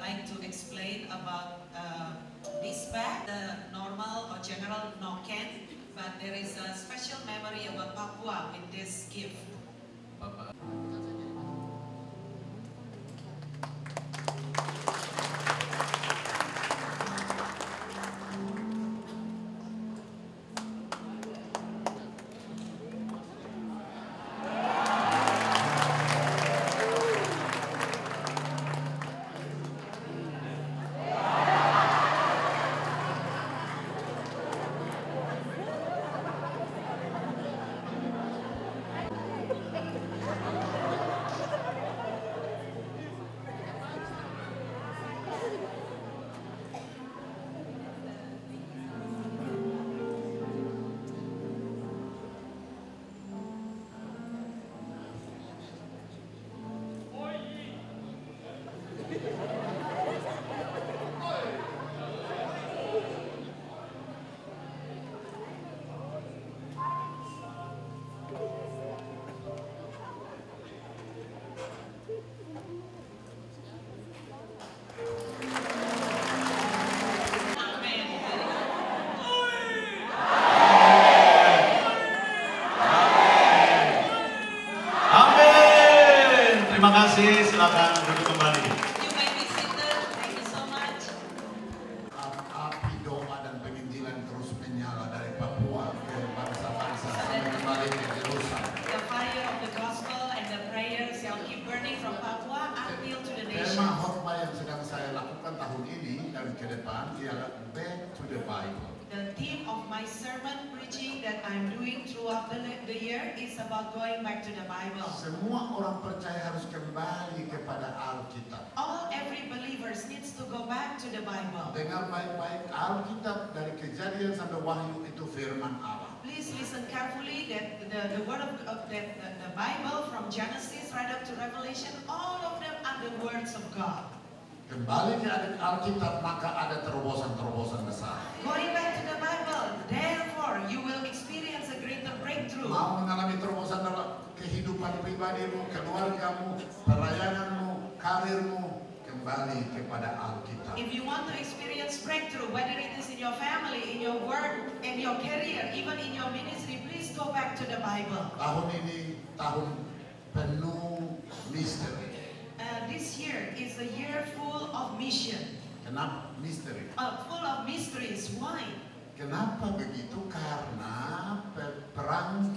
like to explain about this bag, the normal or general noken, but there is a special memory about Papua with this gift. Terima kasih, silakan duduk kembali. You may be seated. Thank you so much. Api doa dan penginjilan terus menyala dari Papua ke bangsa-bangsa sampai kembali ke Yerusalem. The fire of the gospel and the prayers shall keep burning from Papua until to the Tema nations. khotbah yang sedang saya lakukan tahun ini dan ke depan ialah Back to the Bible. The theme of my sermon preaching that I'm doing throughout the year is about going back to the Bible. Semua orang percaya harus kembali kepada Alkitab. Every believers needs to go back to the Bible. Dengar baik-baik, Alkitab dari Kejadian sampai Wahyu itu firman Allah. Please listen carefully that the word of the Bible from Genesis right up to Revelation, all of them are the words of God. Kembali ke Alkitab maka ada terobosan-terobosan besar. Going back to the Bible, therefore you will experience a greater breakthrough. Mau mengalami terobosan dalam kehidupan pribadimu, keluargamu, pelayananmu, karirmu, kembali kepada Alkitab. If you want to experience breakthrough, whether it is in your family, in your work, in your career, even in your ministry, please go back to the Bible. Tahun ini tahun penuh misteri. This year is a year full of mission, Kenapa misteri? full of mysteries. Why? Kenapa begitu? Karena perang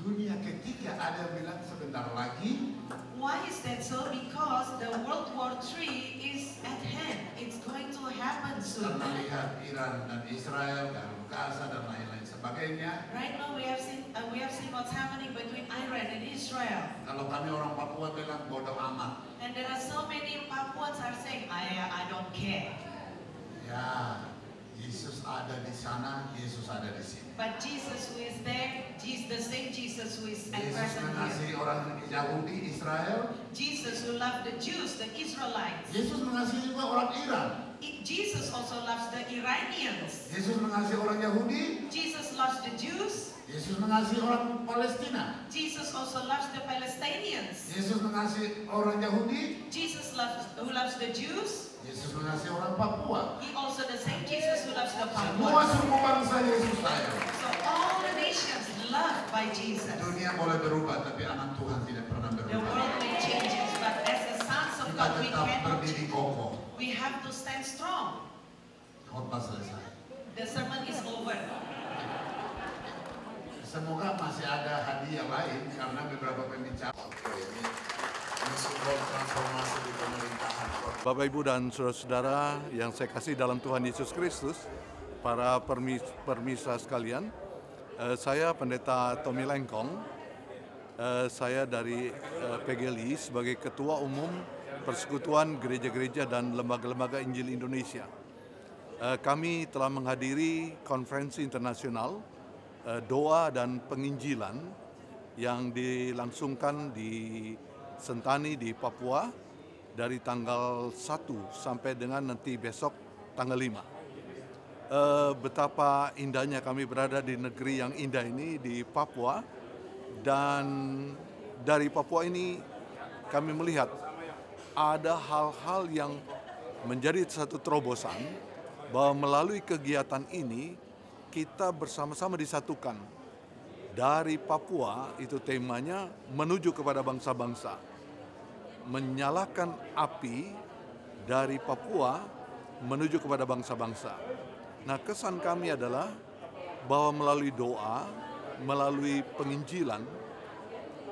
dunia ketiga ada yang bilang sebentar lagi. Why is that so? Because the World War III is at hand. It's going to happen soon. Karena lihat Iran dan Israel dan Gaza dan lain-lain sebagainya. Right now we have seen what's happening between Iran and Israel. Kalau kami orang Papua bilang bodoh amat. And there are so many Papuans are saying, I don't care. Ya, Yesus ada di sana, Yesus ada di sini. But Jesus who is there, the same Jesus who is at Yesus present mengasihi here. orang Yahudi, Israel. Jesus who loved the Jews, the Israelites. Yesus mengasihi juga orang Iran. Jesus also loves the Iranians. Yesus mengasihi orang Yahudi. Jesus loves the Jews. Yesus mengasihi orang Palestina. Jesus also loves the Palestinians. Yesus mengasihi orang Yahudi. Jesus who loves the Jews. Yesus mengasihi orang Papua. He also the same Jesus who loves the Semua Papuans. suku bangsa Yesus sayang. So all the nations loved by Jesus. Dunia boleh berubah, tapi anak Tuhan tidak pernah The berubah. world may change, but as the sons of Kita God, we tetap cannot berdiri change. kokoh. We have to stand strong. Khotbah selesai. The sermon is over. Semoga masih ada hadiah lain karena beberapa pembicara. Ini simbol transformasi di pemerintahan. Bapak, Ibu, dan saudara-saudara yang saya kasih dalam Tuhan Yesus Kristus, para permisa sekalian, saya Pendeta Tommy Lengkong, saya dari PGLI sebagai Ketua Umum Persekutuan Gereja-Gereja dan Lembaga-Lembaga Injil Indonesia. Kami telah menghadiri konferensi internasional doa dan penginjilan yang dilangsungkan di Sentani di Papua dari tanggal 1 sampai dengan nanti besok tanggal 5. Betapa indahnya kami berada di negeri yang indah ini di Papua, dan dari Papua ini kami melihat ada hal-hal yang menjadi satu terobosan bahwa melalui kegiatan ini kita bersama-sama disatukan. Dari Papua, itu temanya, menuju kepada bangsa-bangsa. Menyalakan api dari Papua menuju kepada bangsa-bangsa. Nah, kesan kami adalah bahwa melalui doa, melalui penginjilan,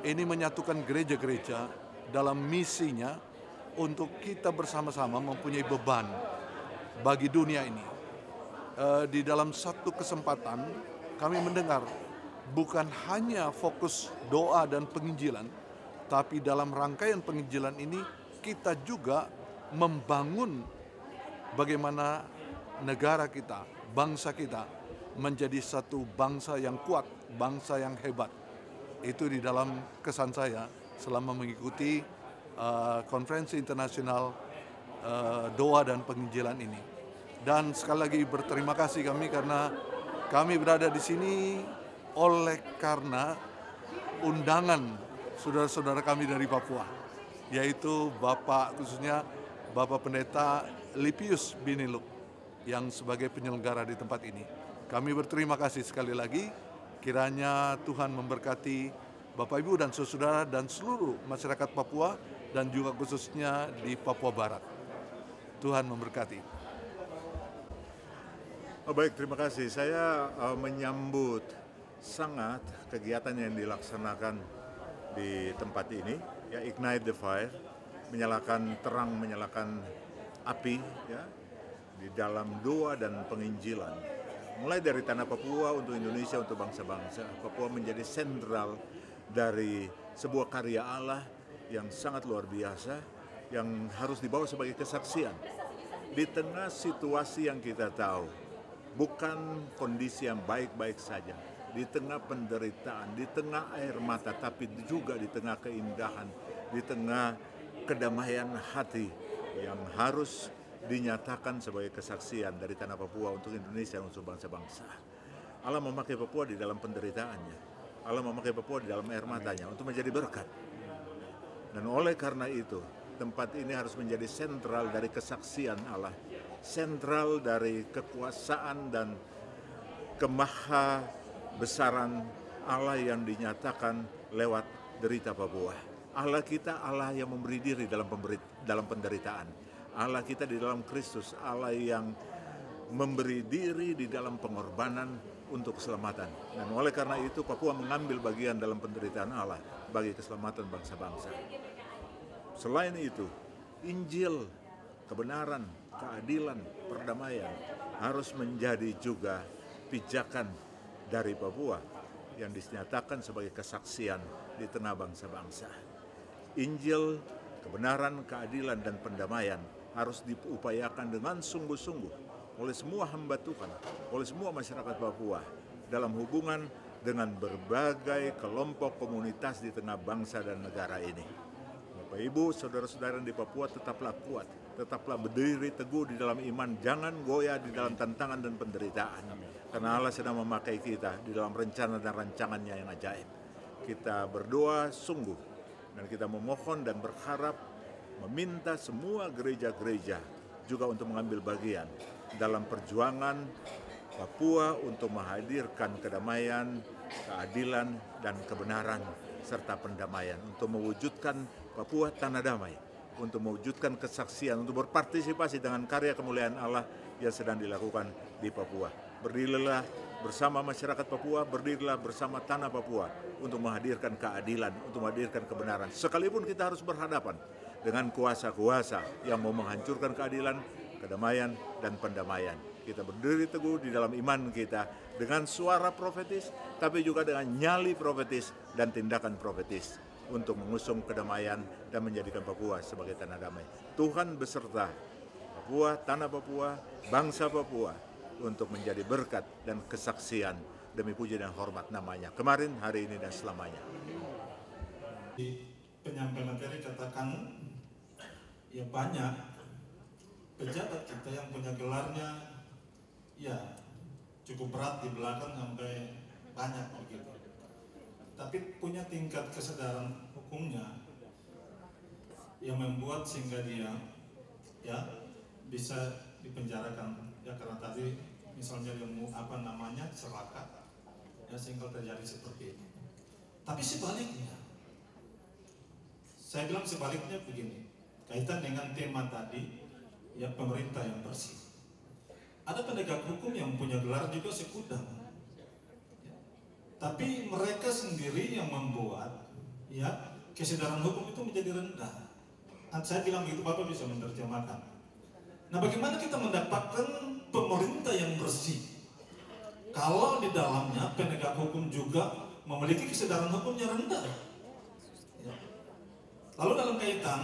ini menyatukan gereja-gereja dalam misinya untuk kita bersama-sama mempunyai beban bagi dunia ini. Di dalam satu kesempatan kami mendengar bukan hanya fokus doa dan penginjilan, tapi dalam rangkaian penginjilan ini kita juga membangun bagaimana negara kita, bangsa kita menjadi satu bangsa yang kuat, bangsa yang hebat. Itu di dalam kesan saya selama mengikuti konferensi internasional doa dan penginjilan ini. Dan sekali lagi berterima kasih kami karena kami berada di sini oleh karena undangan saudara-saudara kami dari Papua, yaitu khususnya Bapak Pendeta Lipius Biniluk yang sebagai penyelenggara di tempat ini. Kami berterima kasih sekali lagi, kiranya Tuhan memberkati Bapak Ibu dan saudara dan seluruh masyarakat Papua dan juga khususnya di Papua Barat. Tuhan memberkati. Baik, terima kasih. Saya menyambut sangat kegiatan yang dilaksanakan di tempat ini, ya, Ignite the Fire, menyalakan terang, menyalakan api, ya, di dalam doa dan penginjilan. Mulai dari tanah Papua untuk Indonesia, untuk bangsa-bangsa. Papua menjadi sentral dari sebuah karya Allah yang sangat luar biasa, yang harus dibawa sebagai kesaksian. Di tengah situasi yang kita tahu, bukan kondisi yang baik-baik saja, di tengah penderitaan, di tengah air mata, tapi juga di tengah keindahan, di tengah kedamaian hati yang harus dinyatakan sebagai kesaksian dari tanah Papua untuk Indonesia, untuk bangsa-bangsa. Allah memakai Papua di dalam penderitaannya, Allah memakai Papua di dalam air matanya untuk menjadi berkat. Dan oleh karena itu, tempat ini harus menjadi sentral dari kesaksian Allah, sentral dari kekuasaan dan kemaha besaran Allah yang dinyatakan lewat derita Papua. Allah kita Allah yang memberi diri dalam penderitaan. Allah kita di dalam Kristus, Allah yang memberi diri di dalam pengorbanan untuk keselamatan. Dan oleh karena itu Papua mengambil bagian dalam penderitaan Allah bagi keselamatan bangsa-bangsa. Selain itu, Injil, kebenaran, keadilan, perdamaian harus menjadi juga pijakan dari Papua yang dinyatakan sebagai kesaksian di tengah bangsa-bangsa. Injil, kebenaran, keadilan, dan pendamaian harus diupayakan dengan sungguh-sungguh oleh semua hamba Tuhan, oleh semua masyarakat Papua dalam hubungan dengan berbagai kelompok komunitas di tengah bangsa dan negara ini. Bapak Ibu, saudara-saudara di Papua, tetaplah kuat, tetaplah berdiri teguh di dalam iman, jangan goyah di dalam tantangan dan penderitaan. Karena Allah sedang memakai kita di dalam rencana dan rancangannya yang ajaib. Kita berdoa sungguh, dan kita memohon dan berharap, meminta semua gereja-gereja juga untuk mengambil bagian dalam perjuangan Papua untuk menghadirkan kedamaian, keadilan, dan kebenaran, serta pendamaian, untuk mewujudkan Papua tanah damai, untuk mewujudkan kesaksian, untuk berpartisipasi dengan karya kemuliaan Allah yang sedang dilakukan di Papua. Berdirilah bersama masyarakat Papua, berdirilah bersama tanah Papua untuk menghadirkan keadilan, untuk menghadirkan kebenaran. Sekalipun kita harus berhadapan dengan kuasa-kuasa yang mau menghancurkan keadilan, kedamaian, dan pendamaian. Kita berdiri teguh di dalam iman kita dengan suara profetis, tapi juga dengan nyali profetis dan tindakan profetis untuk mengusung kedamaian dan menjadikan Papua sebagai tanah damai. Tuhan beserta Papua, tanah Papua, bangsa Papua untuk menjadi berkat dan kesaksian demi puji dan hormat namanya. Kemarin, hari ini, dan selamanya. Di penyampaian materi katakan, ya banyak pejabat kita yang punya gelarnya ya cukup berat di belakang sampai banyak begitu. Tapi punya tingkat kesadaran hukumnya yang membuat sehingga dia ya bisa dipenjarakan ya karena tadi misalnya dia celaka ya sehingga terjadi seperti ini. Tapi sebaliknya, saya bilang sebaliknya begini, kaitan dengan tema tadi ya pemerintah yang bersih. Ada penegak hukum yang punya gelar juga sekudang, ya. Tapi mereka sendiri yang membuat ya kesadaran hukum itu menjadi rendah. Saya bilang begitu, Bapak bisa menerjemahkan. Nah, bagaimana kita mendapatkan pemerintah yang bersih kalau di dalamnya penegak hukum juga memiliki kesadaran hukumnya rendah? Ya. Lalu dalam kaitan,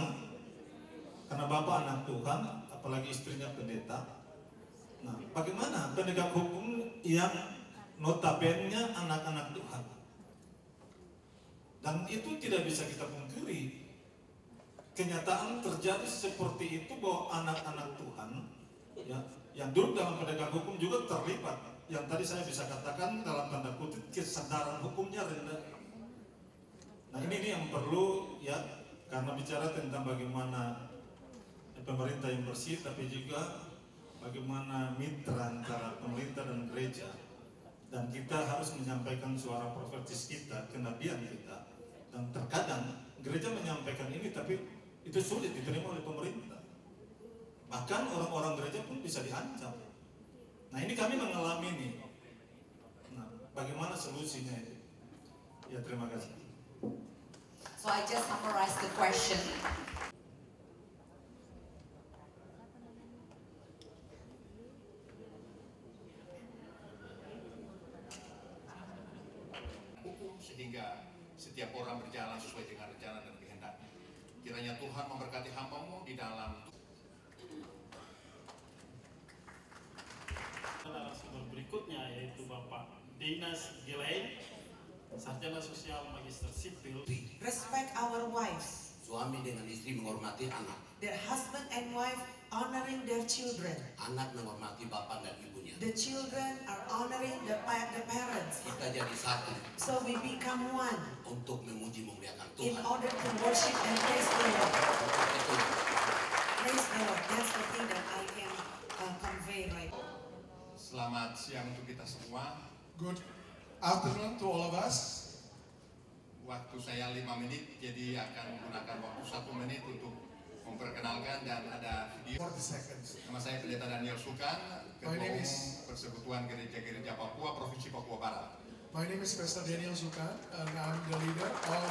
karena Bapak anak Tuhan, apalagi istrinya pendeta, nah bagaimana penegak hukum yang notabene anak-anak Tuhan? Dan itu tidak bisa kita pungkiri. Kenyataan terjadi seperti itu bahwa anak-anak Tuhan ya, yang duduk dalam penegak hukum juga terlibat. Yang tadi saya bisa katakan dalam tanda kutip kesadaran hukumnya rendah. Nah ini yang perlu ya, karena bicara tentang bagaimana pemerintah yang bersih, tapi juga bagaimana mitra antara pemerintah dan gereja. Dan kita harus menyampaikan suara profetis kita, kenabian kita. Dan terkadang gereja menyampaikan ini tapi itu sulit diterima oleh pemerintah. Bahkan orang-orang gereja pun bisa diancam. Nah ini kami mengalami ini. Nah bagaimana solusinya itu? Ya terima kasih. So I just summarize the question. Hukum sehingga setiap orang berjalan sesuai dengan rencana dan kehendak. Kiranya Tuhan memberkati hamba-Mu di dalam narasumber berikutnya, yaitu Bapak Dinas Gilain, sarjana sosial magister sipil. Respect our wives. Suami dengan istri menghormati anak. Their husband and wife honoring their children. Anak menghormati bapak dan ibunya. The children are honoring the parents. Kita jadi satu. So we become one. Untuk memuji memuliakan In Tuhan. order to worship and praise the Lord. Praise the Lord. That's the thing that I can convey right now. Selamat siang untuk kita semua. Good afternoon to all of us. Waktu saya 5 menit, jadi akan menggunakan waktu 1 menit untuk memperkenalkan dan ada video. 40 seconds. Nama saya Pendeta Daniel Sukan, Ketua My name Umum is- Persekutuan Gereja-Gereja Papua, Provinsi Papua Barat. My name is Pastor Daniel Sukan, and I'm the leader of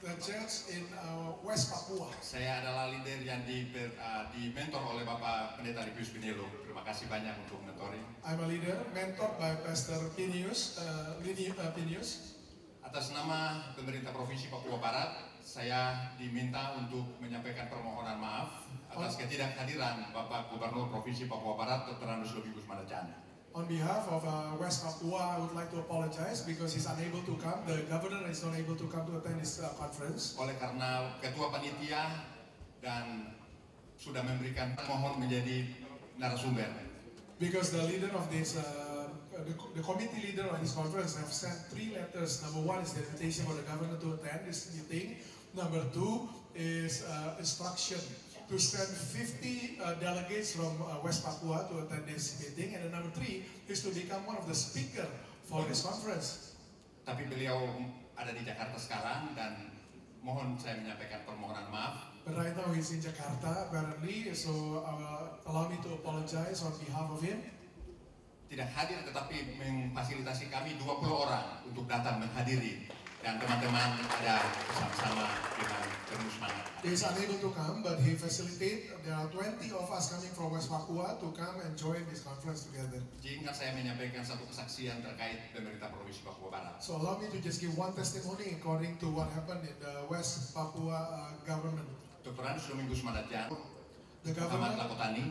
the church in West Papua. Saya adalah leader yang dimentor oleh Bapak Pendeta Lipius Pinelo. Terima kasih banyak untuk mentoring. I'm a leader, mentored by Pastor Pinius, Pinius. Atas nama pemerintah Provinsi Papua Barat, saya diminta untuk menyampaikan permohonan maaf atas ketidakhadiran Bapak Gubernur Provinsi Papua Barat, Dr. Andus Lobigus Madajana. On behalf of West Papua, I would like to apologize because he's unable to come. The governor is not able to come to attend this conference. Oleh karena Ketua Panitia dan sudah memberikan mohon menjadi narasumber. Because the leader of this, the committee leader of this conference have sent 3 letters. Number 1 is the invitation for the governor to attend this meeting. Number 2 is instruction to send 50 delegates from West Papua to attend this meeting. And then number 3 is to become one of the speaker for this conference. Tapi beliau ada di Jakarta sekarang dan mohon saya menyampaikan permohonan maaf. But right now he's in Jakarta apparently, so allow me to apologize on behalf of him. Tidak hadir tetapi memfasilitasi kami 20 orang untuk datang menghadiri. Dan teman-teman ada bersama-sama dengan penuh semangat. He is unable to come, but he facilitated. There are 20 of us coming from West Papua to come and join this conference together. Izinkan saya menyampaikan satu kesaksian terkait pemerintah Provinsi Papua Barat. So allow me to just give one testimony according to what happened in the West Papua government. Dr. Andus Lobigus Madajana, The Muhammad governor, Lakotani,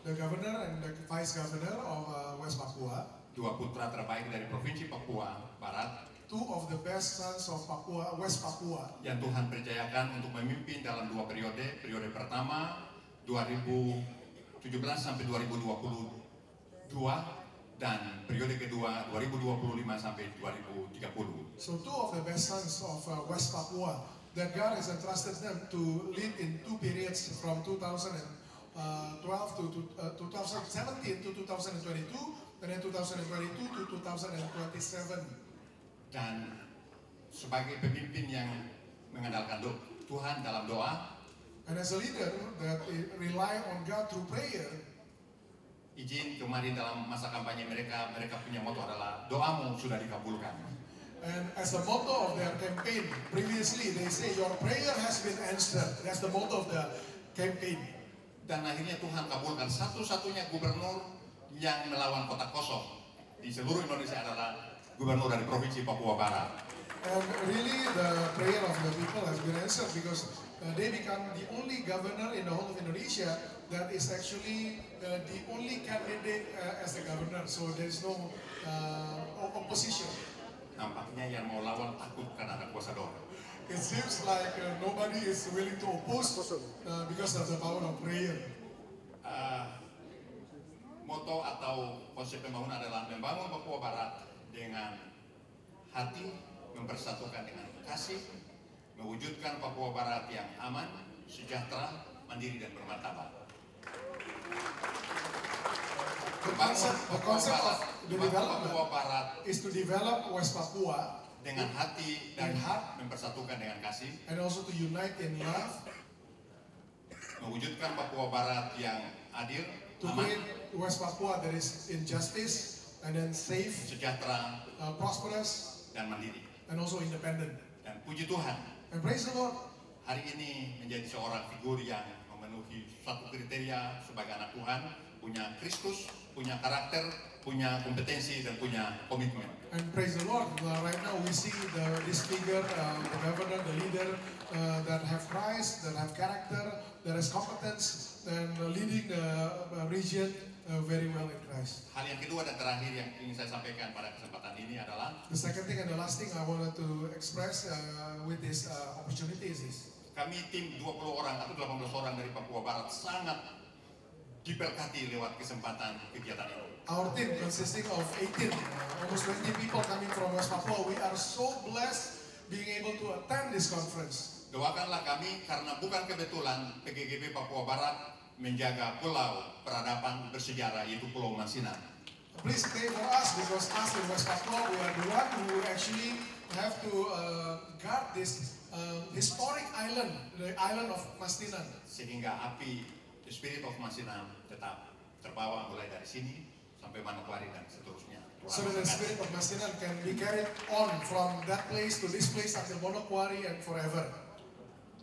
the governor and the vice governor of West Papua, 2 putra terbaik dari Provinsi Papua Barat, 2 of the best sons of Papua, West Papua, yang Tuhan percayakan untuk memimpin dalam 2 periode. Periode pertama 2017 sampai 2022 dan periode kedua 2025 sampai 2030. so 2 of the best sons of West Papua that God has entrusted them to lead in 2 periods from 2012 to 2017 to 2022, and then 2022 to 2027. Dan sebagai pemimpin yang mengandalkan Tuhan dalam doa, and as a leader that rely on God through prayer, izin kemarin dalam masa kampanye mereka punya moto adalah doamu sudah dikabulkan. and as the motto of their campaign, previously they say your prayer has been answered. That's the motto of the campaign. Dan akhirnya Tuhan kabulkan. Satu-satunya gubernur yang melawan kota kosong di seluruh Indonesia adalah gubernur dari Provinsi Papua Barat. And really the prayer of the people has been answered because they become the only governor in the whole of Indonesia that is actually the only candidate as the governor. So there is no opposition. Nampaknya yang mau lawan takut karena ada kuasa doa. It seems like nobody is willing to oppose because of the power of prayer. Moto atau konsep pembangunan adalah membangun Papua Barat dengan hati, mempersatukan dengan kasih, mewujudkan Papua Barat yang aman, sejahtera, mandiri dan bermartabat. The concept of the development Papua Barat is to develop West Papua dengan hati dan mempersatukan dengan kasih, and also to unite in love, mewujudkan Papua Barat yang adil, to aman, create West Papua that is in justice and then safe, sejahtera, prosperous, dan mandiri. and also independent. Dan puji Tuhan, And praise the Lord, hari ini menjadi seorang figur yang memenuhi satu kriteria sebagai anak Tuhan, punya Kristus, punya karakter, punya kompetensi, dan punya komitmen. and praise the Lord. Right now we see this figure, the governor, the leader that have Christ, that have character, that has competence, and leading the region very well in Christ. Hal yang kedua dan terakhir yang ingin saya sampaikan pada kesempatan ini adalah The second thing and the last thing I wanted to express with this opportunity is this. kami tim 20 orang atau 18 orang dari Papua Barat sangat diberkati lewat kesempatan kegiatan ini. Our team consisting of 18, almost 20 people coming from West Papua, we are so blessed being able to attend this conference. Doakanlah kami karena bukan kebetulan PGGB Papua Barat menjaga pulau peradaban bersejarah yaitu Pulau Mansinam. Please pray for us because us in West Papua, we are the one who actually have to guard this historic island, the island of Mansinam. Sehingga api, the spirit of Mansinam tetap terbawa mulai dari sini sampai Manokwari dan seterusnya. So that the spirit of Mansinam can be carried on from that place to this place until Manokwari and forever.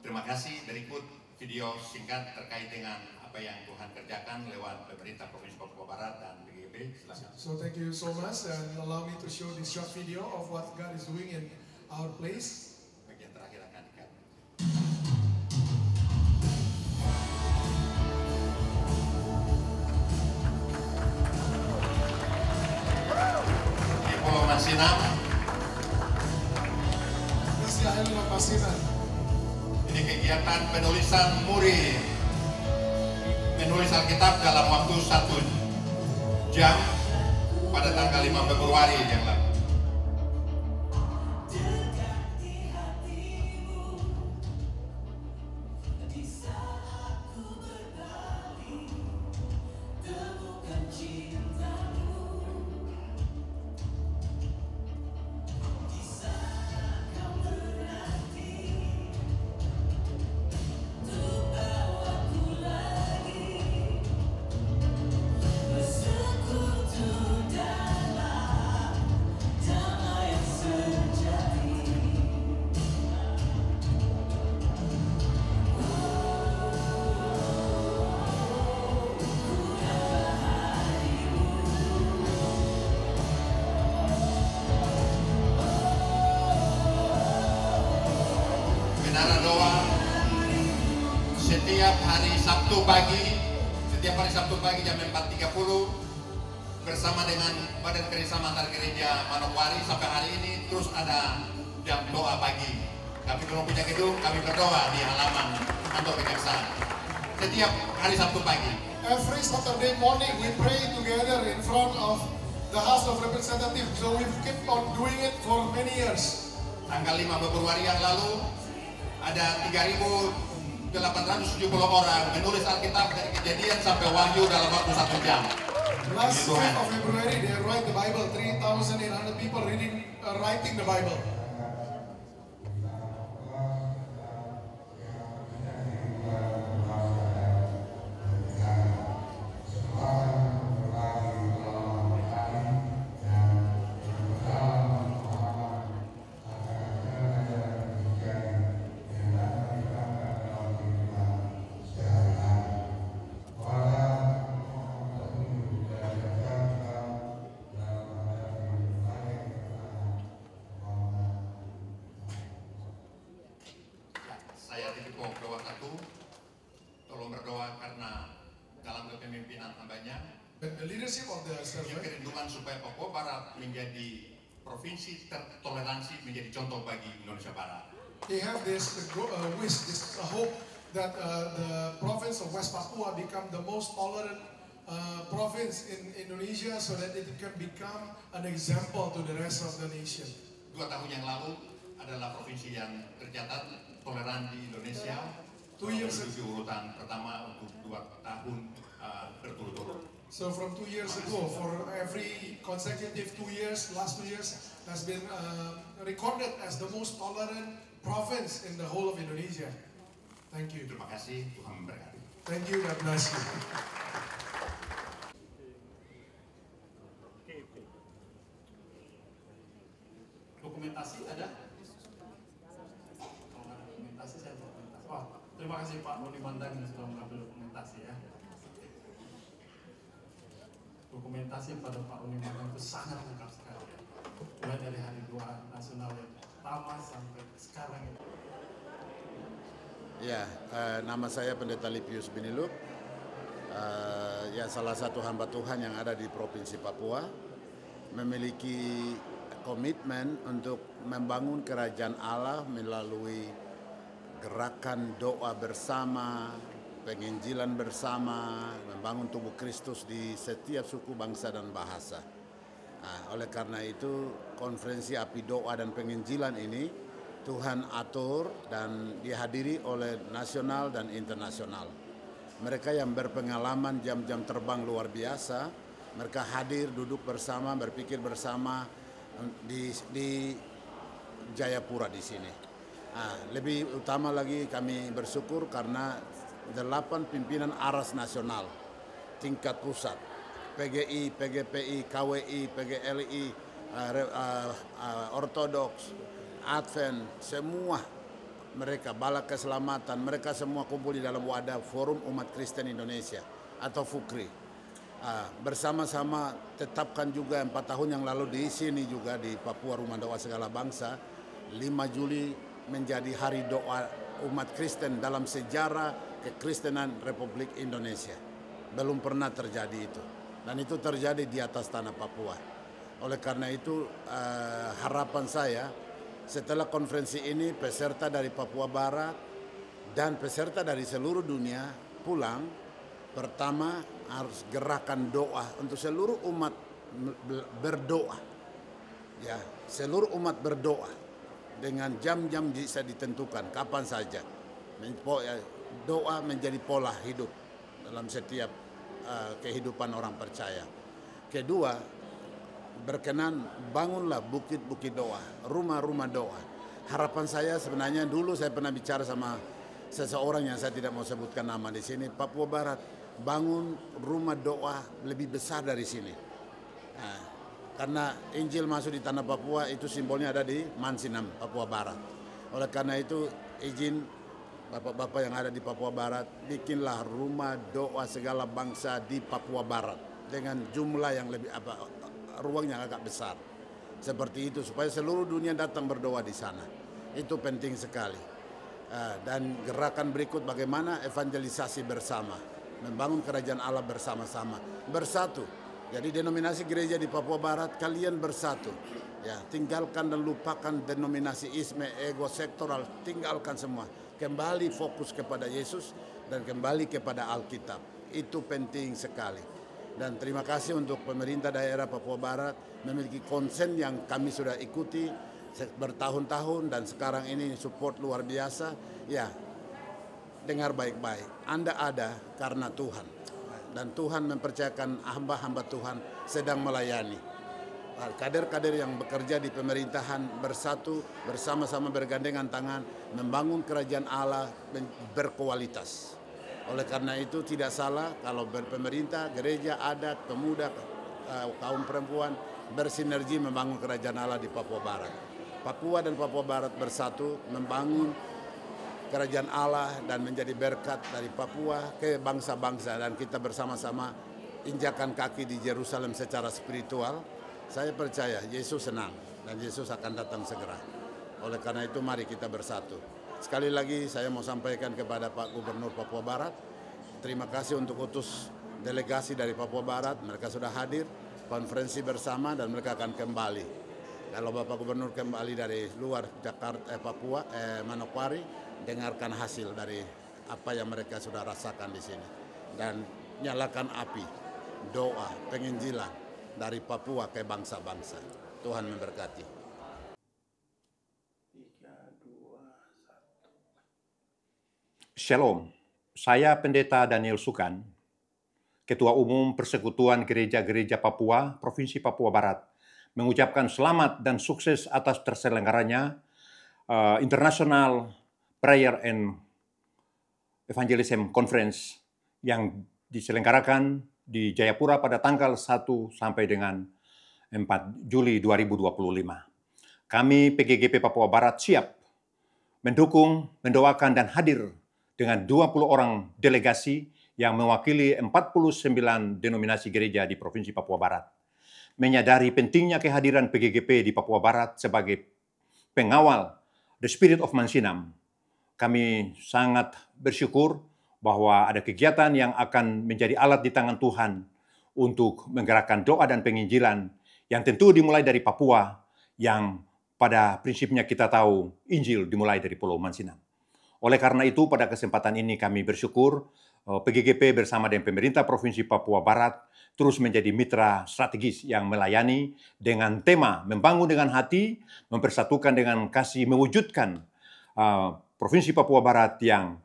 Terima kasih. Berikut video singkat terkait dengan apa yang Tuhan kerjakan lewat pemerintah Provinsi Papua Barat dan PGGB. Silakan. So thank you so much and allow me to show this short video of what God is doing in our place. Bagian terakhir akan dikat. Di Pulau Mansinam, This is the island of Mansinam. ini kegiatan penulisan murid menulis Alkitab dalam waktu 1 jam pada tanggal 5 Februari yang lalu. Menara doa setiap hari Sabtu pagi jam 4.30 bersama dengan Badan Kerjasama Antar Gereja Manokwari sampai hari ini terus ada jam doa pagi. Kami belum punya gedung, kami berdoa di halaman kantor kejaksaan setiap hari Sabtu pagi. Every Saturday morning we pray together in front of the House of Representatives. So we keep on doing it for many years. Tanggal 5 Februari yang lalu Ada 3.870 orang menulis Alkitab dari Kejadian sampai Wahyu dalam waktu 1 jam. Last 5th of February, they write the Bible. 3,800 people writing the Bible. Saya titip doa satu, tolong berdoa karena dalam kepemimpinan hambanya, The leadership of the punya servant, kerinduan supaya Papua Barat menjadi provinsi tertoleransi, menjadi contoh bagi Indonesia Barat. they have this wish, this hope that the province of West Papua become the most tolerant province in Indonesia, so that it can become an example to the rest of the nation. 2 tahun yang lalu adalah provinsi yang tercatat toleran di Indonesia. 2 years menduduki urutan pertama untuk 2 tahun berturut-turut. So from 2 years ago, for every consecutive 2 years, last 2 years has been recorded as the most tolerant province in the whole of Indonesia. Thank you. Terima kasih, Tuhan memberkati. Thank you, God bless you. Dokumentasi ada? Kalau nggak ada dokumentasi saya dokumentasi. Wah, terima kasih Pak Roni Mandang yang sudah mengambil dokumentasi ya. Dokumentasi pada Pak Roni Mandang itu sangat lengkap sekali. Mulai dari hari doa nasional yang pertama sampai sekarang ini. Ya, nama saya Pendeta Lipius Binilup. Ya, salah satu hamba Tuhan yang ada di Provinsi Papua, memiliki komitmen untuk membangun kerajaan Allah melalui gerakan doa bersama, penginjilan bersama, membangun tubuh Kristus di setiap suku, bangsa, dan bahasa. Nah, oleh karena itu, konferensi api doa dan penginjilan ini Tuhan atur dan dihadiri oleh nasional dan internasional. Mereka yang berpengalaman jam-jam terbang luar biasa, mereka hadir, duduk bersama, berpikir bersama di Jayapura di sini. Nah, lebih utama lagi kami bersyukur karena 8 pimpinan aras nasional tingkat pusat, PGI, PGPI, KWI, PGLI, Ortodoks, Advent, semua mereka, Bala Keselamatan, mereka semua kumpul di dalam wadah Forum Umat Kristen Indonesia atau FUKRI. Bersama-sama tetapkan juga 4 tahun yang lalu di sini juga di Papua Rumah Doa Segala Bangsa, 5 Juli menjadi hari doa umat Kristen dalam sejarah kekristenan Republik Indonesia. Belum pernah terjadi itu. Dan itu terjadi di atas tanah Papua. Oleh karena itu harapan saya setelah konferensi ini peserta dari Papua Barat dan peserta dari seluruh dunia pulang, pertama harus gerakan doa untuk seluruh umat berdoa. Ya, seluruh umat berdoa dengan jam-jam bisa ditentukan kapan saja. Doa menjadi pola hidup dalam setiap kehidupan orang percaya. Kedua, berkenan bangunlah bukit-bukit doa, rumah-rumah doa. Harapan saya sebenarnya dulu saya pernah bicara sama seseorang yang saya tidak mau sebutkan nama di sini, Papua Barat, bangun rumah doa lebih besar dari sini. Nah, karena Injil masuk di tanah Papua itu simbolnya ada di Mansinam, Papua Barat. Oleh karena itu izin bapak-bapak yang ada di Papua Barat, bikinlah rumah doa segala bangsa di Papua Barat dengan jumlah yang lebih ruangnya agak besar. Seperti itu supaya seluruh dunia datang berdoa di sana. Itu penting sekali. Dan gerakan berikut bagaimana evangelisasi bersama, membangun kerajaan Allah bersama-sama, bersatu. Jadi denominasi gereja di Papua Barat kalian bersatu. Ya, tinggalkan dan lupakan denominasi isme, ego, sektoral, tinggalkan semua. Kembali fokus kepada Yesus dan kembali kepada Alkitab. Itu penting sekali. Dan terima kasih untuk pemerintah daerah Papua Barat memiliki konsen yang kami sudah ikuti bertahun-tahun dan sekarang ini support luar biasa. Ya, dengar baik-baik. Anda ada karena Tuhan. Dan Tuhan mempercayakan hamba-hamba Tuhan sedang melayani. Kader-kader yang bekerja di pemerintahan bersatu, bersama-sama bergandengan tangan, membangun kerajaan Allah berkualitas. Oleh karena itu tidak salah kalau pemerintah, gereja, adat, pemuda, kaum perempuan bersinergi membangun kerajaan Allah di Papua Barat. Papua dan Papua Barat bersatu membangun kerajaan Allah dan menjadi berkat dari Papua ke bangsa-bangsa, dan kita bersama-sama injakan kaki di Yerusalem secara spiritual. Saya percaya Yesus senang dan Yesus akan datang segera. Oleh karena itu mari kita bersatu. Sekali lagi saya mau sampaikan kepada Pak Gubernur Papua Barat, terima kasih untuk utus delegasi dari Papua Barat. Mereka sudah hadir, konferensi bersama dan mereka akan kembali. Kalau Bapak Gubernur kembali dari luar Jakarta, Papua, Manokwari, dengarkan hasil dari apa yang mereka sudah rasakan di sini. Dan nyalakan api, doa, penginjilan dari Papua ke bangsa-bangsa. Tuhan memberkati. Shalom, saya Pendeta Daniel Sukan, Ketua Umum Persekutuan Gereja-Gereja Papua, Provinsi Papua Barat, mengucapkan selamat dan sukses atas terselenggaranya International Prayer and Evangelism Conference yang diselenggarakan di Jayapura pada tanggal 1 sampai dengan 4 Juli 2025. Kami PGGP Papua Barat siap mendukung, mendoakan, dan hadir dengan 20 orang delegasi yang mewakili 49 denominasi gereja di Provinsi Papua Barat. Menyadari pentingnya kehadiran PGGP di Papua Barat sebagai pengawal The Spirit of Mansinam, kami sangat bersyukur bahwa ada kegiatan yang akan menjadi alat di tangan Tuhan untuk menggerakkan doa dan penginjilan yang tentu dimulai dari Papua, yang pada prinsipnya kita tahu Injil dimulai dari Pulau Mansinam. Oleh karena itu pada kesempatan ini kami bersyukur PGGP bersama dengan pemerintah Provinsi Papua Barat terus menjadi mitra strategis yang melayani dengan tema membangun dengan hati, mempersatukan dengan kasih, mewujudkan Provinsi Papua Barat yang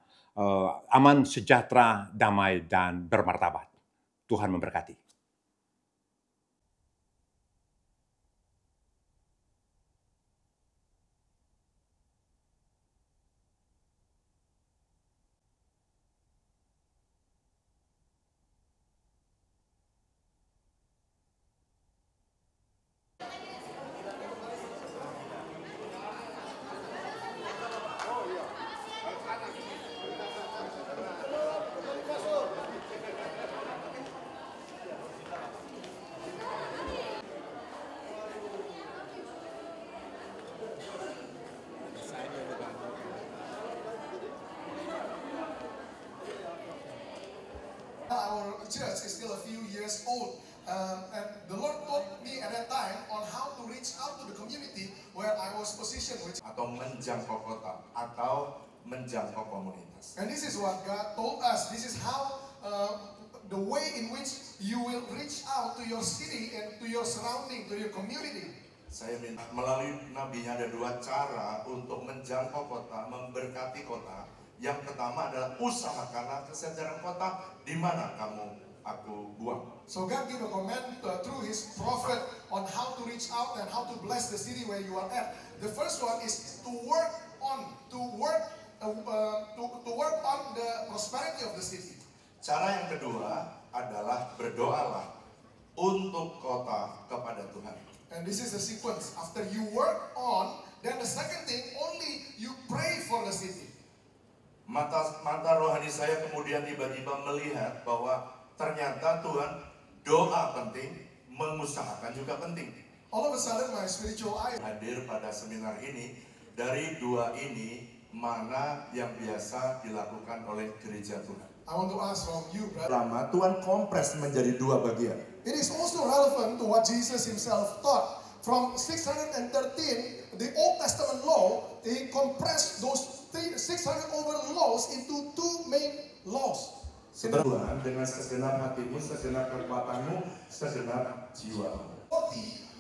aman, sejahtera, damai, dan bermartabat. Tuhan memberkati. Our church is still a few years old, and the Lord taught me at that time on how to reach out to the community where I was positioned, atau menjangkau kota atau menjangkau komunitas. And this is what God told us. This is how the way in which you will reach out to your city and to your surrounding, to your community. Saya minta melalui nabinya ada dua cara untuk menjangkau kota, memberkati kota. Yang pertama adalah usahakanlah kesadaran kota di mana kamu aku buang. So God gave a command through His prophet on how to reach out and how to bless the city where you are at. The first one is to work on the prosperity of the city. Cara yang kedua adalah berdoalah untuk kota kepada Tuhan. And this is the sequence. After you work on, then the second thing only you pray for the city. Mata rohani saya kemudian tiba-tiba melihat bahwa ternyata Tuhan doa penting, mengusahakan juga penting. All of a sudden my spiritual eye hadir pada seminar ini. Dari dua ini mana yang biasa dilakukan oleh gereja Tuhan? I want to ask from you, brother. Lama Tuhan kompres menjadi dua bagian. It is also relevant to what Jesus Himself taught. From 613, the Old Testament law, He compressed those 600 over laws into two main laws. Tuhan dengan segenap hatimu, segenap kekuatanmu, segenap jiwamu.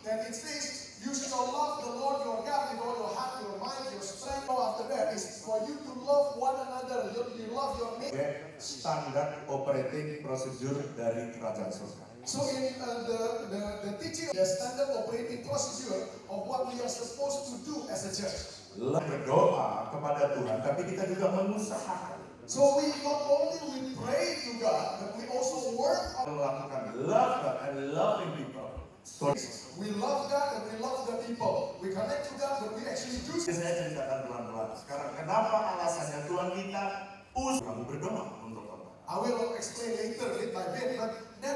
Then it says You should love the Lord your God with all your heart, your mind, your strength. After that is for you to love one another. You love your neighbor. Standar operating prosedur dari kerajaan surga. So in the teaching, the standard operating procedure of what we are supposed to do as a church. Berdoa kepada Tuhan, tapi kita juga mengusahakan. So we not only pray to God, but we also work on melakukan love God and loving people. So, we love God and we love the people. We connect to God, but we actually do. Saya ceritakan pelan-pelan. Sekarang kenapa alasannya Tuhan kita kamu berdoa untuk apa? I will explain later bit by bit, but then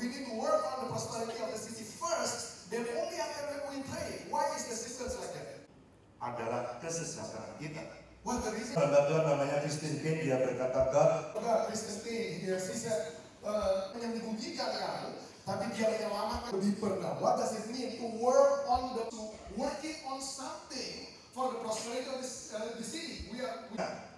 we need to work on the prosperity of the city first. Then only after that we pray. Why is the systems like that? Adalah kesejahteraan kita. What the reason? Tuhan namanya Christine Kane, dia berkata Christine Kane, he said, menyembunyikan kamu, tapi dia menyelamatkan deeper now. What does it mean to work on working on something for the prosperity of the city?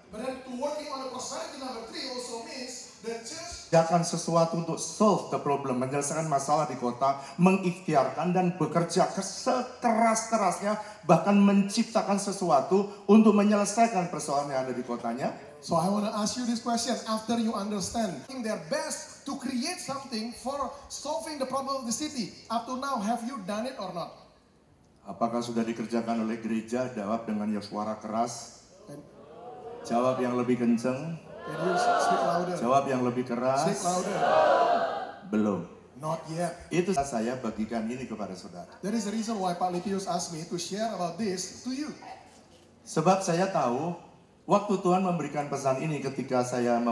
But then to working on the prosperity number 3 also means the church kerjakan sesuatu untuk solve the problem, menyelesaikan masalah di kota, mengikhtiarkan dan bekerja sekeras-kerasnya, bahkan menciptakan sesuatu untuk menyelesaikan persoalan yang ada di kotanya. So I want to ask you this question after you understand. Doing their best to create something for solving the problem of the city. Up to now, have you done it or not? Apakah sudah dikerjakan oleh gereja? Jawab dengan suara keras. Jawab yang lebih kenceng. Can you speak louder? Jawab yang lebih keras. Speak louder. Belum. Not yet. Itu saya bagikan ini kepada saudara. That is the reason why Pak Lipius asked me to share about this to you. Sebab saya tahu waktu Tuhan memberikan pesan ini ketika saya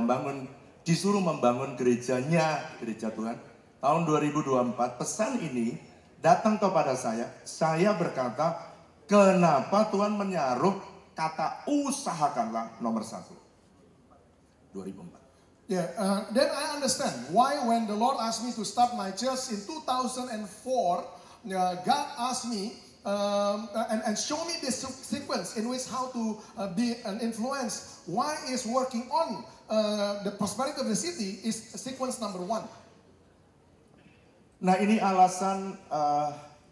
disuruh membangun gerejanya, gereja Tuhan, tahun 2024, pesan ini datang kepada saya berkata, kenapa Tuhan menyaruh kata usahakanlah nomor 1. 2004. Yeah, then I understand why when the Lord asked me to start my church in 2004, God asked me and show me this sequence in which how to be an influence. Why is working on the prosperity of the city is sequence number 1. Nah ini alasan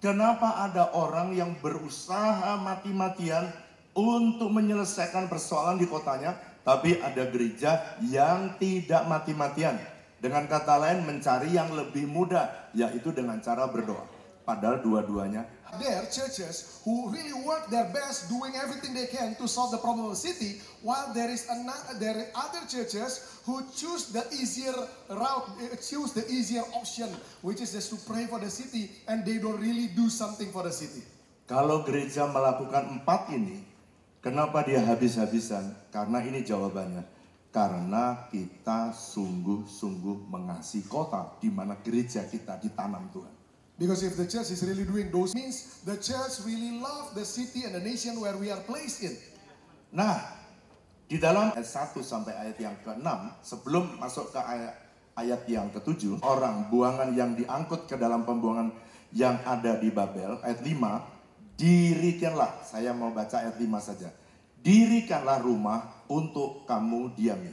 kenapa ada orang yang berusaha mati-matian untuk menyelesaikan persoalan di kotanya, tapi ada gereja yang tidak mati-matian. Dengan kata lain mencari yang lebih mudah, yaitu dengan cara berdoa. Padahal dua-duanya. There are churches who really work their best doing everything they can to solve the problem of the city, while there are other churches who choose the easier route, choose the easier option, which is just to pray for the city, and they don't really do something for the city. Kalau gereja melakukan 4 ini, kenapa dia habis-habisan? Karena ini jawabannya. Karena kita sungguh-sungguh mengasihi kota di mana gereja kita ditanam Tuhan. Because if the church is really doing those means, the church really love the city and the nation where we are placed in. Nah, di dalam ayat 1 sampai ayat yang ke-6, sebelum masuk ke ayat yang ke-7, orang buangan yang diangkut ke dalam pembuangan yang ada di Babel, ayat 5, dirikanlah, saya mau baca ayat 5 saja. Dirikanlah rumah untuk kamu diami.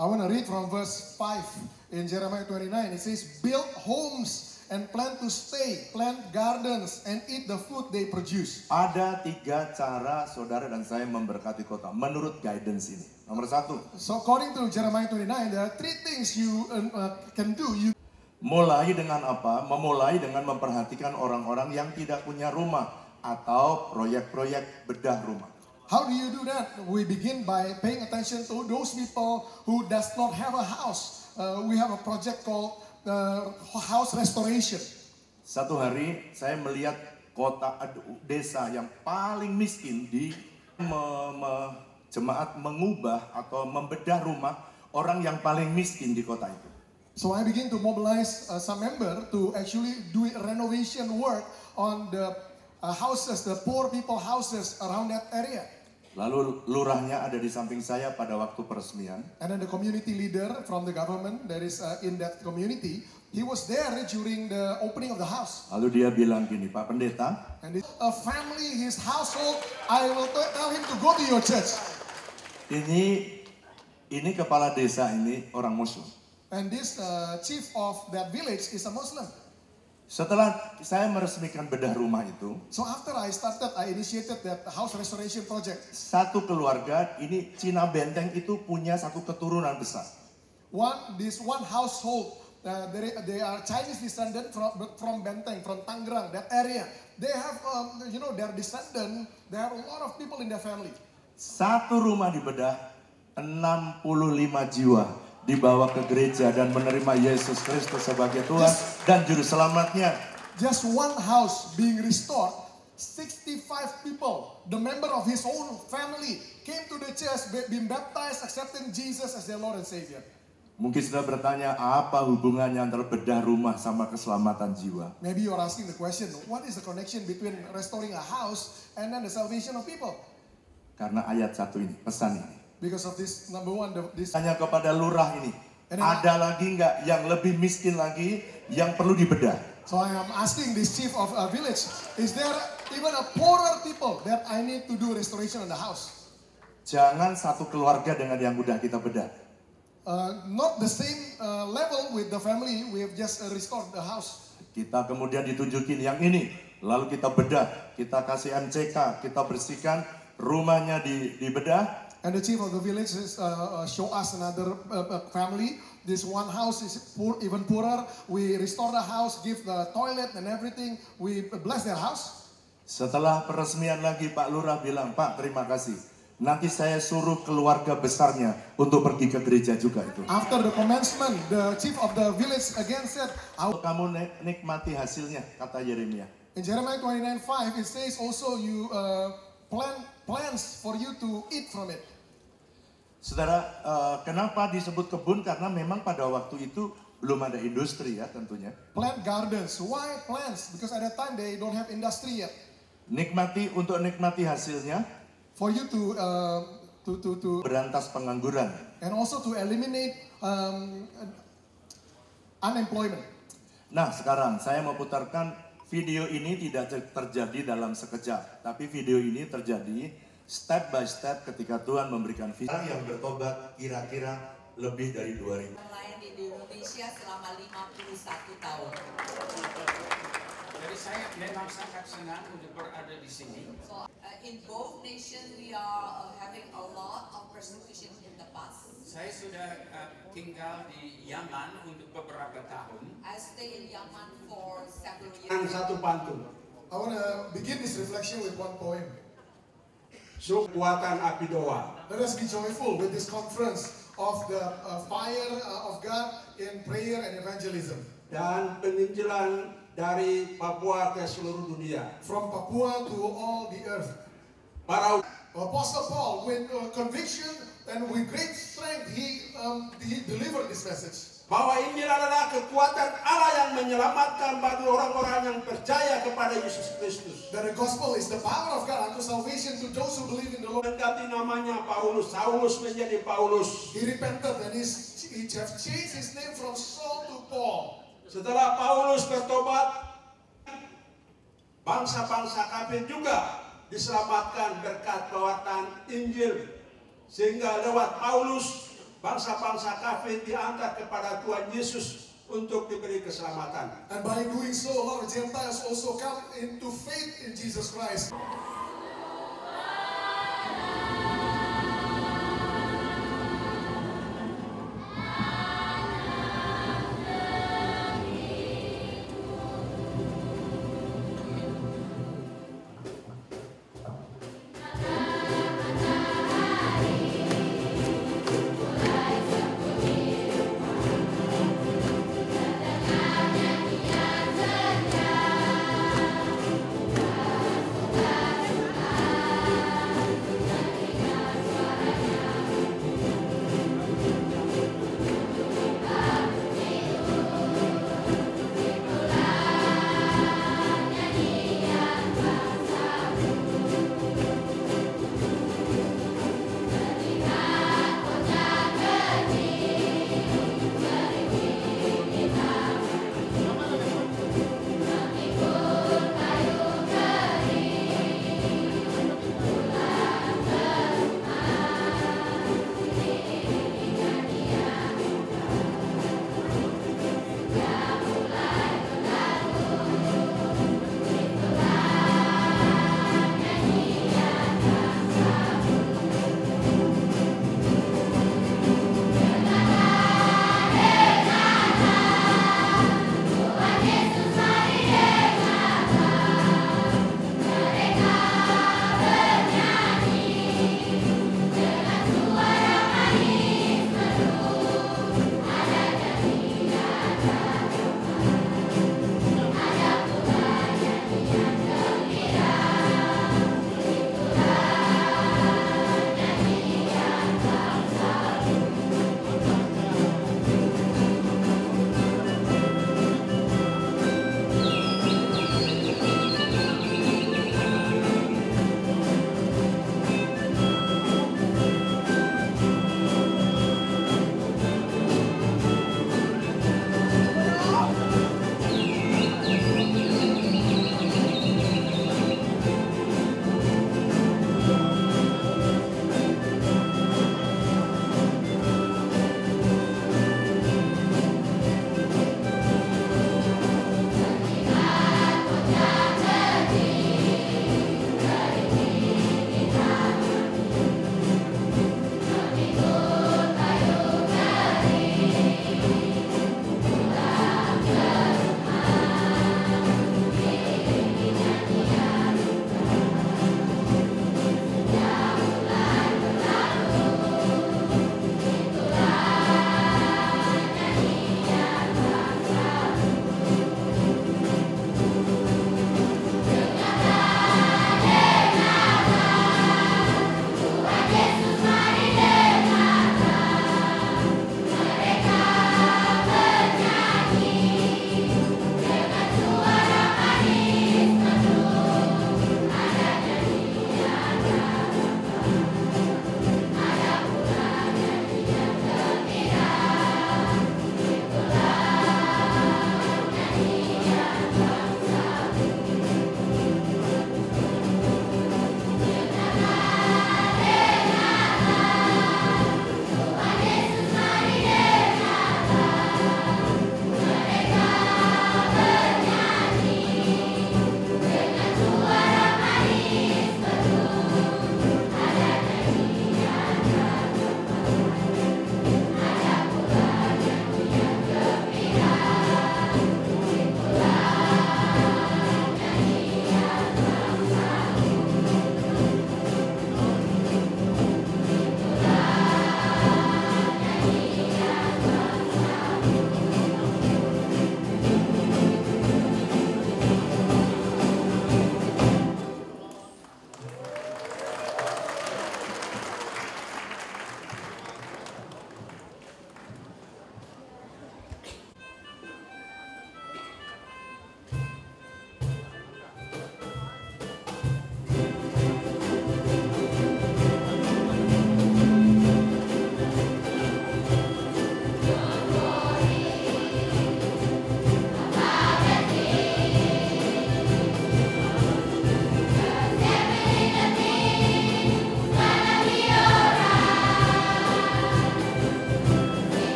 I want to read from verse 5 in Jeremiah 29. It says, build homes and plan to stay, plant gardens and eat the food they produce. Ada 3 cara saudara dan saya memberkati kota menurut guidance ini. Nomor 1. So according to Jeremiah 29, there are 3 things you can do. Mulai dengan apa? Memulai dengan memperhatikan orang-orang yang tidak punya rumah atau proyek-proyek bedah rumah. How do you do that? We begin by paying attention to those people who does not have a house. We have a project called house restoration. Satu hari saya melihat desa yang paling miskin di jemaat mengubah atau membedah rumah orang yang paling miskin di kota itu. So I begin to mobilize some member to actually do renovation work on the houses, the poor people houses around that area. Lalu lurahnya ada di samping saya pada waktu peresmian. And then the community leader from the government that is in that community, he was there during the opening of the house. Lalu dia bilang gini, Pak Pendeta. And a family, his household, I will tell him to go to your church. Ini kepala desa ini orang Muslim. And this chief of that village is a Muslim. Setelah saya meresmikan bedah rumah itu, So after I initiated that house restoration project. satu keluarga ini Cina Benteng itu punya satu keturunan besar. This one household, they are Chinese descendant from Benteng, from Tangerang, that area. They have, their descendant. They have a lot of people in their family. Satu rumah dibedah, 65 jiwa dibawa ke gereja dan menerima Yesus Kristus sebagai Tuhan dan Juru Selamatnya. Just one house being restored, 65 people, the member of his own family, came to the church, being baptized, accepting Jesus as their Lord and Savior. Mungkin sudah bertanya, apa hubungannya antara bedah rumah sama keselamatan jiwa? Maybe you're asking the question, what is the connection between restoring a house and then the salvation of people? Karena ayat 1 ini, pesan ini. Because of this, number one, this. Tanya kepada lurah ini, ada lagi nggak yang lebih miskin lagi yang perlu dibedah? So I am asking this chief of a village, is there even a poorer people that I need to do restoration in the house? Jangan satu keluarga dengan yang udah kita bedah. Not the same level with the family we have just restored the house. Kita kemudian ditunjukin yang ini, lalu kita bedah, kita kasih MCK, kita bersihkan, rumahnya dibedah. And the chief of the village show us another family. This one house is poor, even poorer. We restore the house, give the toilet and everything. We bless their house. Setelah peresmian lagi Pak Lurah bilang, Pak terima kasih. Nanti saya suruh keluarga besarnya untuk pergi ke gereja juga itu. After the commencement, the chief of the village again said, kamu nikmati hasilnya, kata Yeremia. In Jeremiah 29:5 it says also you plans for you to eat from it. Saudara, kenapa disebut kebun? Karena memang pada waktu itu belum ada industri ya tentunya. Plant gardens. Why plants? Because at that time they don't have industry yet. Untuk nikmati hasilnya. For you to berantas pengangguran. And also to eliminate unemployment. Nah sekarang saya mau putarkan video ini tidak terjadi dalam sekejap, tapi video ini terjadi step by step ketika Tuhan memberikan visi. Yang bertobat kira-kira lebih dari 2.000. Melayani di Indonesia selama 51 tahun. Jadi saya memang sangat senang untuk berada di sini. So, in both nations we are having a lot of persecution in the past. Saya sudah tinggal di Yaman untuk beberapa tahun. I stay in Yaman for several years. And satu pantun. I want to begin this reflection with one poem. Kekuatan api doa. Let us be joyful with this conference of the fire of God in prayer and evangelism. Dan penginjilan dari Papua ke seluruh dunia. From Papua to all the earth. Para Apostle Paul, with conviction and with great strength, he delivered this message. Bahwa Injil adalah kekuatan Allah yang menyelamatkan bagi orang-orang yang percaya kepada Yesus Kristus. That the gospel is the power of God unto salvation to those who believe in the Lord. Mengganti namanya Paulus, Saulus menjadi Paulus. He repented and he have changed his name from Saul to Paul. Setelah Paulus bertobat, bangsa-bangsa kafir juga diselamatkan berkat kekuatan Injil. Sehingga lewat Paulus, bangsa-bangsa kafir diangkat kepada Tuhan Yesus untuk diberi keselamatan. And by doing so, a lot of Gentiles also come into faith in Jesus Christ.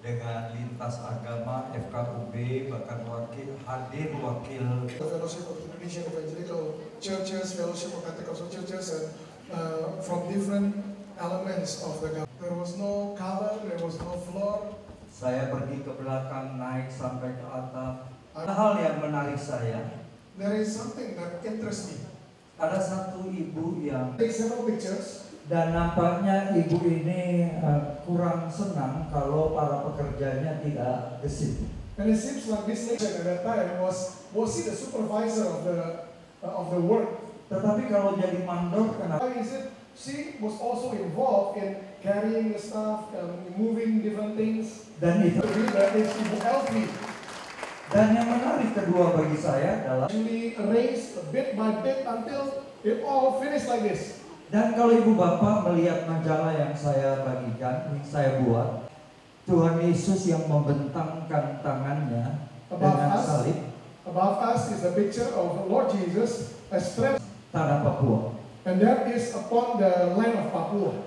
dengan lintas agama, FKUB, bahkan hadir wakil Fellowship of Indonesian Evangelical Churches, Fellowship of Pentecostal Churches, and from different elements of the government. There was no color, there was no floor. Saya pergi ke belakang, naik sampai ke atap. Ada hal yang menarik saya. There is something that interests me. Ada satu ibu yang Take several pictures. dan nampaknya ibu ini kurang senang kalau para pekerjanya tidak gesit. And it seems like this lady at that time was he the supervisor of the work. Tetapi kalau jadi mandor, kenapa? Why is it? She was also involved in carrying the stuff, moving different things. Dan itu that is Ibu Elvi. Dan yang menarik kedua bagi saya adalah Julie arranged bit by bit until it all finished like this. Dan kalau ibu bapak melihat majalah yang saya bagikan, yang saya buat, Tuhan Yesus yang membentangkan tangannya dengan salib. Above us is a picture of Lord Jesus stretched tanah Papua. And that is upon the land of Papua.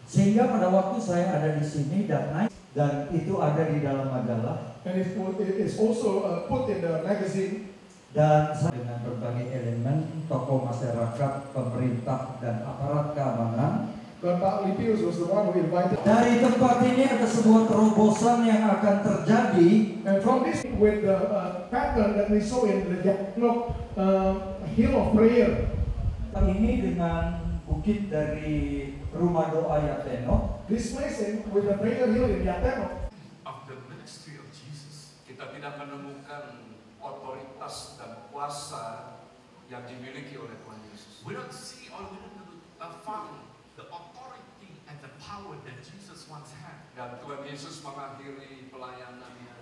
Sehingga pada waktu saya ada di sini dan naik, dan itu ada di dalam majalah. And it is also put in the magazine. Dan dengan berbagai elemen, tokoh masyarakat, pemerintah, dan aparat keamanan. But Pak Lipius was the one who invited. Dari tempat ini ada sebuah terobosan yang akan terjadi. And from this, with the pattern that we saw in the Hill of Prayer. Ini dengan bukit dari rumah doa Yateno. This place with the prayer hill in Yateno. Of the ministry of Jesus, kita tidak menemukan otoritas dan kuasa yang dimiliki oleh Tuhan Yesus. We don't see or we don't found the authority and the power that Jesus once had. Dan Tuhan Yesus mengakhiri pelayanannya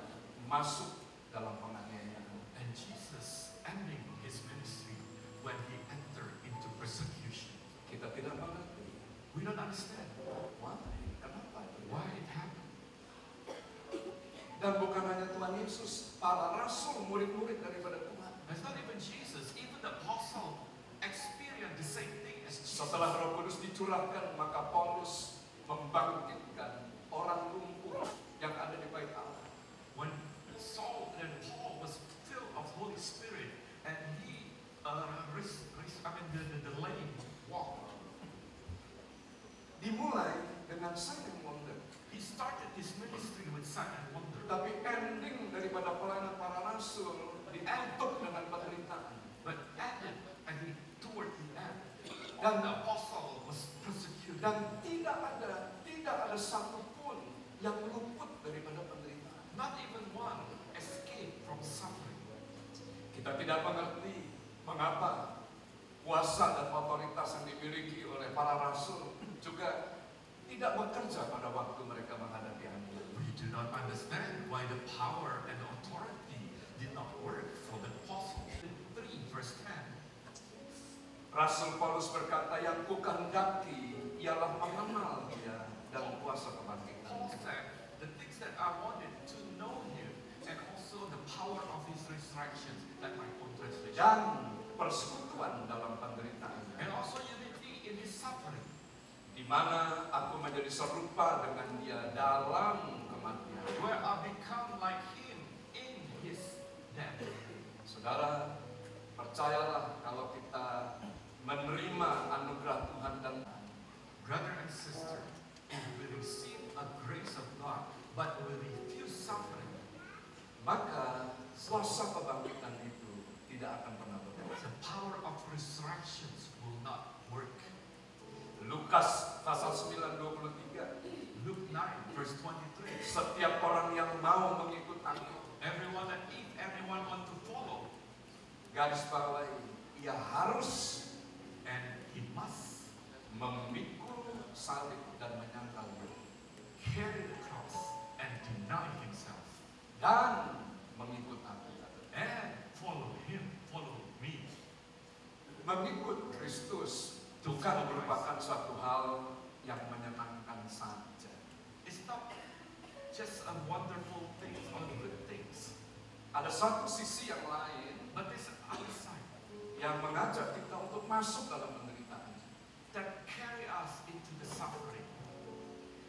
masuk dalam penganiayaan. And Jesus ending his ministry when he entered into persecution. Kita tidak mengerti. We don't understand why. Kenapa? Why it happened. Dan bukan hanya Tuhan Yesus, para rasul, murid-murid daripada Tuhan. It's not even Jesus, even the apostle experienced the same thing as Jesus. Setelah Roh Kudus dicurahkan, maka Paulus membangkitkan orang lumpuh yang ada di bait Allah. When Saul and Paul was filled of Holy Spirit and he the lame walk. Dimulai dengan sign and wonder. He started his ministry with sign and wonder. Tapi ending daripada pelayanan para rasul dientuk dengan penderitaan. But ended toward the end. Dan the apostle was persecuted. Dan tidak ada satupun yang luput daripada penderitaan. Not even one escaped from suffering. Kita tidak mengerti mengapa kuasa dan otoritas yang dimiliki oleh para rasul juga tidak bekerja pada waktu mereka menghadapi ancaman. We do not understand why the power and authority did not work for the apostles. 3 verse 10. Rasul Paulus berkata, yang kukandaki ialah mengenal Dia dan kuasa kebangkitan. The things that I wanted to know Him and also the power of His resurrection, that my own translation. Dan persekutuan dalam penderitaan. And also unity in His suffering. Di mana aku menjadi serupa dengan Dia dalam kematian. Where I become like Him in His death. Saudara, percayalah kalau kita menerima anugerah Tuhan dan brother and sister, if we receive a grace of God, but we refuse suffering, maka kuasa kebangkitan itu tidak akan pernah bekerja. The power of resurrections will not work. Lukas pasal 9:23. Luke 9 verse 23. Setiap orang yang mau mengikut aku, everyone that if everyone want to follow, garis bawahi, ia harus and he must memikul salib dan menyangkalnya, carry the cross and deny himself, dan mengikut aku, and follow him, follow me. Mengikut Kristus bukan merupakan suatu hal yang menyenangkan saja. It's not just a wonderful thing or good things. Ada satu sisi yang lain, but there's another side yang mengajak kita untuk masuk dalam penderitaan, that carry us into the suffering.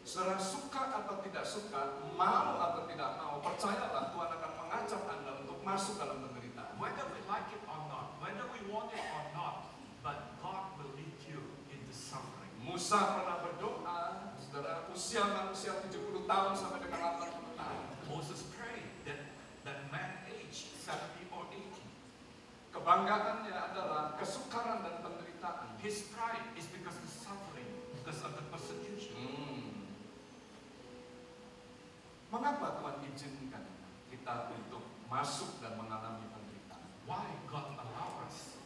Saudara, suka atau tidak suka, mau atau tidak mau, percayalah Tuhan akan mengajak Anda untuk masuk dalam penderitaan. Whether we like it or not, whether we want it or not, but God will lead you into suffering. Musa pernah berdoa, saudara, usia manusia 70 tahun sampai dengan 80 tahun. Moses prayed that man age 70 or 80. Kebanggaannya adalah kesukaran dan penderitaan. His pride is because of suffering, because of the persecution. Mengapa Tuhan izinkan kita untuk masuk dan mengalami penderitaan? Why God allow us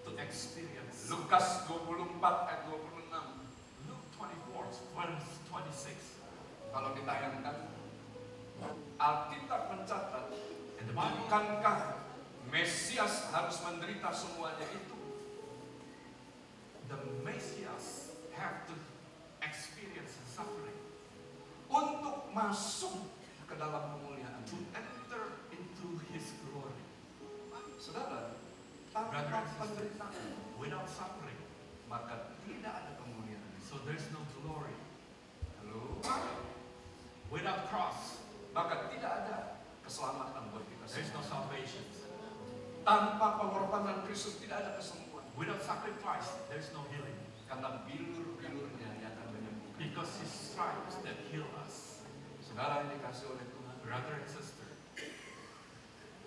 to experience? Lukas 24 ayat 26. Luke 24 verse 26. Kalau ditayangkan, Alkitab mencatat, bukankah Mesias harus menderita semuanya itu? The Messiah have to experience suffering untuk masuk ke dalam kemuliaan, to enter into His glory. Saudara, tanpa penderitaan, without suffering, maka tidak ada kemuliaan. So there's no glory. Halo? Without cross, maka tidak ada keselamatan buat kita there's no semua. salvation. Tanpa pengorbanan Kristus tidak ada kesembuhan. Without sacrifice, there's no healing. Karena bilur-bilurnya yang akan menyembuhkan. Because His stripes that heal us. Saudara yang dikasih oleh Tuhan, brother and sister,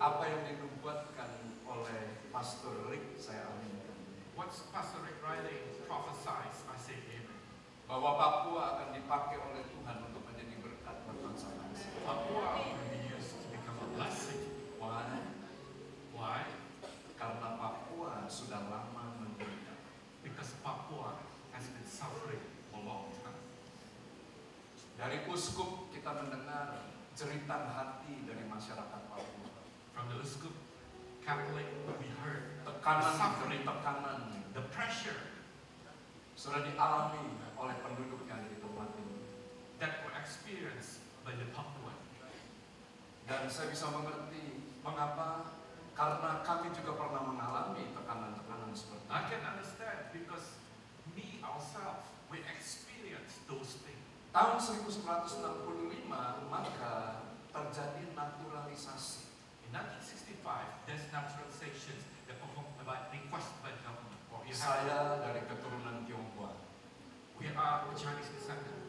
apa yang dinubuatkan oleh Pastor Rick, saya aminkan. What's Pastor Rick Riley prophesies, I say amen. Bahwa Papua akan dipakai oleh Tuhan untuk menjadi berkat buat bangsa-bangsa. Papua will be used to become a blessing. Why? Why? Karena Papua sudah lama menderita. Because Papua has been suffering for a long time. Dari uskup kita mendengar jeritan hati dari masyarakat Papua. From the Uskup Catholic, we heard tekanan, suffering, tekanan, the pressure sudah dialami oleh penduduk yang di tempat ini. That were experienced by the Papua. Dan saya bisa mengerti mengapa, karena kami juga pernah mengalami tekanan-tekanan seperti itu. I can understand because me ourselves we experienced those things. Tahun 1965 maka terjadi naturalisasi. In 1965, there's naturalization that performed by request by the government. Saya dari keturunan Tionghoa. We are Chinese descendant.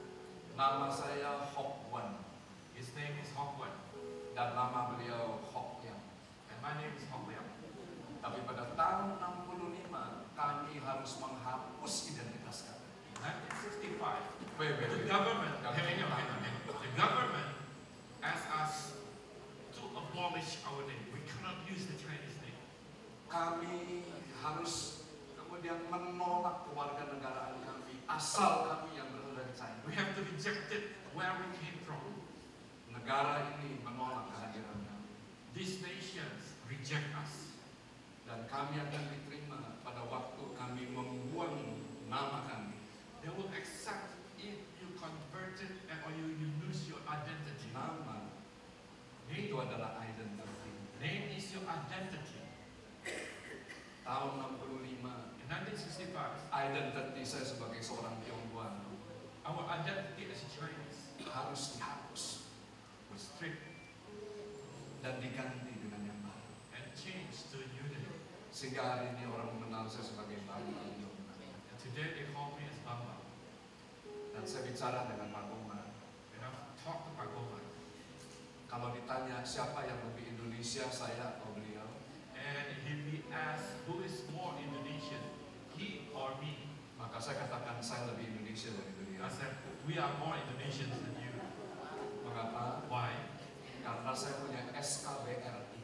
Nama saya Hok Wan. His name is Hok Wan. Dan nama beliau Hok Yang. And my name is Hok Yang. Tapi pada tahun 65 kami harus menghapus identitas kami. 1965, the government asked us to abolish our name. We cannot use the Chinese name. Kami harus kemudian menolak kewarganegaraan kami, asal kami yang berasal dari China. We have to reject it where we came from. Negara ini menolak kehadiran kami. These nations reject us. Dan kami akan diterima pada waktu kami membuang nama kami. They will accept if you convert it or you lose your identity. Nama itu adalah identity. Name is your identity. Tahun 65, in 1965, identity saya sebagai seorang Tionghoa, our identity as Chinese harus dihapus, was stripped dan diganti dengan yang baru. And changed to a new name. Sehingga hari ini orang mengenal saya sebagai Bambang. And today they call me as Bambang. Dan saya bicara dengan Pak Goma. And I've talked to Pak Goma. Kalau ditanya siapa yang lebih Indonesia, saya atau beliau? And if he asks who is more Indonesian, he or me, maka saya katakan saya lebih Indonesia dari beliau. I said we are more Indonesians than you. Mengapa? Why? Karena saya punya SKBRI.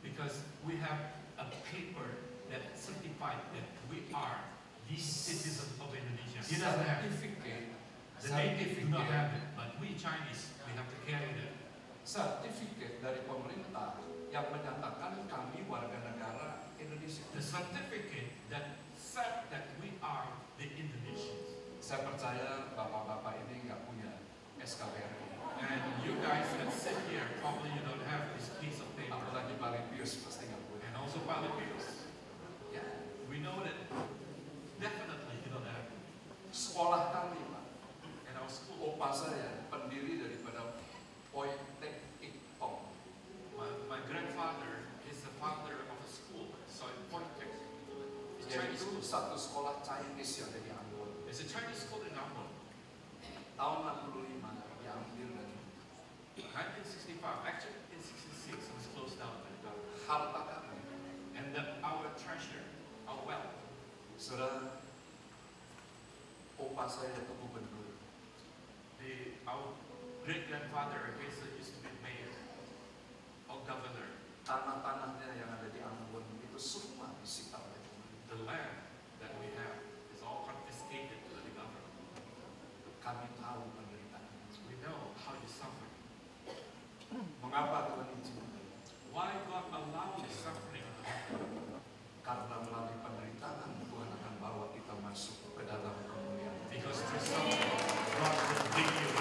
Because we have a paper that certified that we are the citizens of Indonesia. He doesn't have it. The native do not have it, but we Chinese, we have to carry that. Sertifikat dari pemerintah yang menyatakan kami warga negara Indonesia. The certificate that said that we are the Indonesians. Saya percaya bapak-bapak ini nggak punya SKBRI. And you guys that sit here, probably you don't have this piece of paper. Apalagi Pak Lipius pasti nggak punya. And also Pak Lipius. Yeah. We know that definitely you don't have it. Sekolah kami, Pak. And our school. Opa saya pendiri daripada 65, actually in 66 it was closed down. Harta kami. And our treasure, our wealth. Saudara, opa saya itu gubernur. Our great grandfather used to be mayor or governor. Tanah-tanahnya yang ada di Ambon itu semua disita oleh pemerintah. The land that we have is all confiscated to the government. Kami tahu penderitaan. We know how you suffer. Mengapa Tuhan izinkan? Why God allow this suffering? Karena melalui penderitaan Tuhan akan bawa kita masuk ke dalam kemuliaan. Because through suffering, God will bring you